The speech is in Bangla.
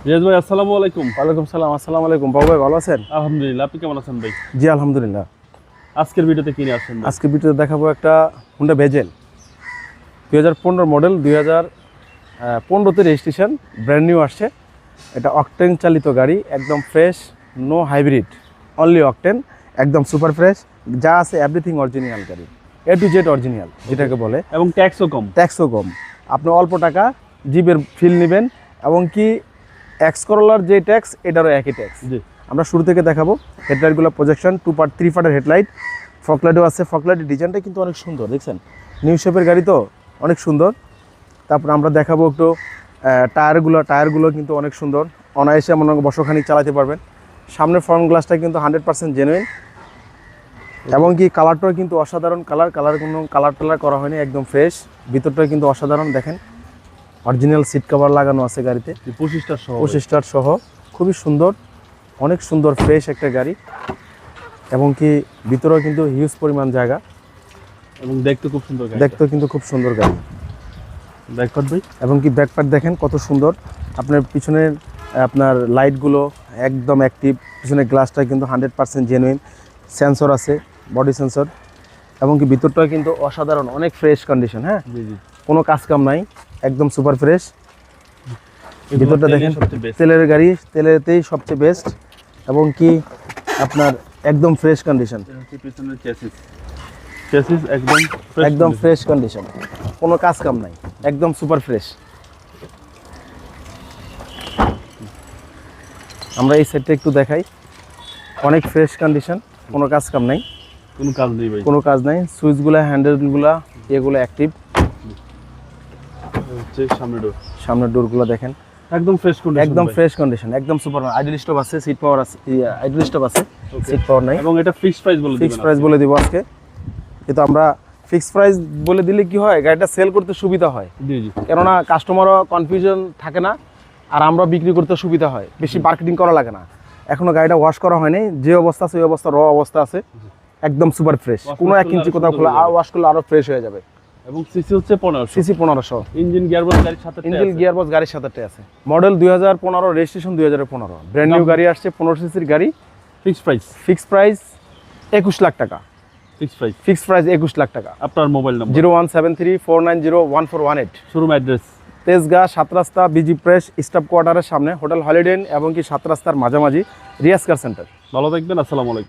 রিয়াজ ভাই আসসালামু আলাইকুম। ওয়ালাইকুম সালাম। আসসালামু আলাইকুম। বাবু ভাই ভালো আছেন? আলহামদুলিল্লাহ, আপনি কেমন আছেন ভাই? জি আলহামদুলিল্লাহ। আজকের ভিডিওতে কি নিয়ে আসছেন ভাই? আজকে ভিডিওতে দেখাবো একটা হুন্ডা ভেজেল 2015 মডেল, 2015তে রেজিস্ট্রেশন, ব্র্যান্ড নিউ আসছে। এটা অকটেন চালিত গাড়ি, একদম fresh, no hybrid, only octane, একদম সুপার ফ্রেশ, যা আছে এভরিথিং অরিজিনাল গাড়ি, এ টু জেড অরিজিনাল যেটাকে বলে। এবং ট্যাক্সও কম। ট্যাক্সও কম। আপনি অল্প টাকা জিপের ফিল নেবেন, এবং কি এক্স করোলার যে ট্যাক্স এটারও একই ট্যাক্স। জি, আমরা শুরু থেকে দেখাবো। হেডলাইটগুলো প্রজেকশন 3 পার্টের হেডলাইট, ফকলাইটও আছে। ফকলাইটের ডিজাইনটা কিন্তু অনেক সুন্দর, দেখছেন? নিউ শেপের গাড়ি তো অনেক সুন্দর। তারপর আমরা দেখাবো একটু টায়ারগুলো কিন্তু অনেক সুন্দর, অনায়াসে মনে হয় বছরখানিক চালাতে পারবেন। সামনের ফ্রন্ট গ্লাসটা কিন্তু 100% জেনুইন, এবং কি কালারটাও কিন্তু অসাধারণ কোনো কালার করা হয়নি, একদম ফ্রেশ। ভিতরটা কিন্তু অসাধারণ, দেখেন অরিজিনাল সিট কভার লাগানো আছে গাড়িতে, 25 সহ। খুবই সুন্দর, অনেক সুন্দর ফ্রেশ একটা গাড়ি, এবং কি ভিতরেও কিন্তু হিউজ পরিমাণ জায়গা, এবং দেখতে খুব সুন্দর গাড়ি। দেখতেও কিন্তু খুব সুন্দর গাড়ি। ব্যাকপার্ট ভাই, এবং কি ব্যাকপার্ট দেখেন কত সুন্দর। আপনার পিছনের আপনার লাইটগুলো একদম অ্যাক্টিভ, পিছনের গ্লাসটা কিন্তু 100% জেনুইন, সেন্সর আছে, বডি সেন্সর। এবং কি ভিতরটাও কিন্তু অসাধারণ, অনেক ফ্রেশ কন্ডিশন। হ্যাঁ, জি জি, কোনো কাজ কাম নাই, একদম সুপার ফ্রেশ। ভিতরটা দেখেন, সবচেয়ে তেলের গাড়ি, তেলেতেই সবচেয়ে বেস্ট, এবং কি আপনার একদম ফ্রেশ কন্ডিশন। পিছনের চেসিস একদম ফ্রেশ কন্ডিশন, কোনো কাজ কাম নাই, একদম সুপার ফ্রেশ। আমরা এই সাইডটা একটু দেখাই, অনেক ফ্রেশ কন্ডিশন, কোনো কাজ কাম নাই, কোনো কাজ নেই ভাই। কোনো কাজ নাই। সুইচগুলা, হ্যান্ডেলগুলা, এগুলো অ্যাক্টিভ। হচ্ছে সামনের ডোরগুলো দেখেন, একদম ফ্রেশ কন্ডিশন, একদম ফ্রেশ কন্ডিশন, একদম সুপার। আইডল স্টপ আছে, সিট পাওয়ার আছে, আইডল স্টপ আছে, সিট পাওয়ার নাই। এবং এটা ফিক্সড প্রাইস বলে দিবেন? ফিক্সড প্রাইস বলে দিব আজকে। কিন্তু আমরা ফিক্সড প্রাইস বলে দিলে কি হয়, গাড়িটা সেল করতে সুবিধা হয়। জি জি, কেননা কাস্টমারও কনফিউশন থাকে না, আর আমরা বিক্রি করতে সুবিধা হয়, বেশি মার্কেটিং করা লাগে না। এখনো গাড়িটা ওয়াশ করা হয়নি, যে অবস্থা আছে ওই অবস্থা, র অবস্থা আছে, একদম সুপার ফ্রেশ। কোনো 1 ইঞ্চি কোথাও খোলা, আর ওয়াশ করলে আরো ফ্রেশ হয়ে যাবে। এবং সিসি হচ্ছে 1500। সিসি 1500। ইঞ্জিন গিয়ারবক্স গাড়ির সাথে গিয়ারবক্স গাড়ির সাথে আছে। মডেল 2015, রেজিস্ট্রেশন 2015, ব্র্যান্ড নিউ গাড়ি আসছে, 15 সিসির গাড়ি। ফিক্সড প্রাইস 21 লাখ টাকা। ফিক্সড প্রাইস 21 লাখ টাকা। আপনার mobile number? 01734901418। Showroom address Tejgaon 7 রাস্তা, বিজি প্রেস স্টাফ কোয়ার্টারের সামনে, হোটেল হলিডে ইন, এবং কি 7 রাস্তার মাঝামাঝি, রিয়াজ কার সেন্টার। ভালো থাকবেন, আসসালামু আলাইকুম।